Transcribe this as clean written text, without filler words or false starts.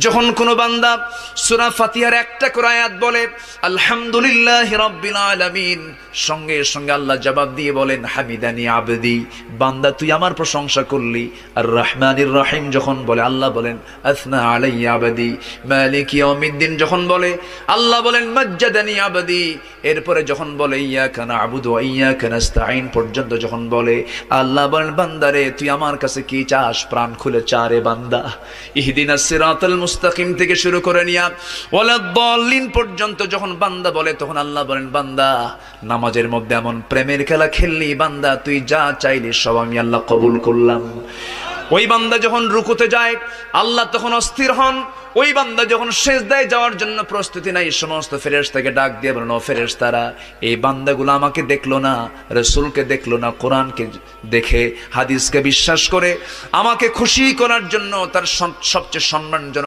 যখন কোনো বান্দা সূরা ফাতিহার একটা করে আয়াত বলে আলহামদুলিল্লাহি রাব্বিল আলামিন, সঙ্গে সঙ্গে আল্লাহ জবাব দিয়ে বলেন হামিদানি আবদি, বান্দা তুই আমার প্রশংসা করলি। আর রহমানির রহিম যখন বলে আল্লাহ বলেন আসনা আলাইয়া আবদি। মালিক ইয়াউমিদ্দিন যখন বলে আল্লাহ বলেন মাজ্জাদানি আবদি। এরপরে যখন বলে ইয়াকা না'বুদু ওয়া ইয়াকা নাস্তাঈন পর্যন্ত যখন বলে আল্লাহ বলেন বান্দারে তুই আমার কাছে কি চাস, প্রাণ খুলে চা রে বান্দা। ইহদিনাস সিরাতাল মুস্তাকিম থেকে শুরু করে নিয়া ওয়ালাদ-দাল্লিন পর্যন্ত যখন বান্দা বলে তখন আল্লাহ বলেন বান্দা নামাজের মধ্যে এমন প্রেমের খেলা খেললি বান্দা, তুই যা চাইলি সব আমি আল্লাহ কবুল করলাম। ওই বান্দা যখন রুকুতে যায় আল্লাহ তখন অস্থির হন। ওই বান্দা যখন সিজদায় যাওয়ার জন্য প্রস্তুতি নাই, সমস্ত ফেরেশতাকে ডাক দিয়ে বলেন ও ফেরেশতারা, এই বান্দাগুলো আমাকে দেখলো না, রাসূলকে দেখলো না, কোরআনকে দেখে হাদিসকে বিশ্বাস করে আমাকে খুশি করার জন্য তার সবচেয়ে সম্মানজনক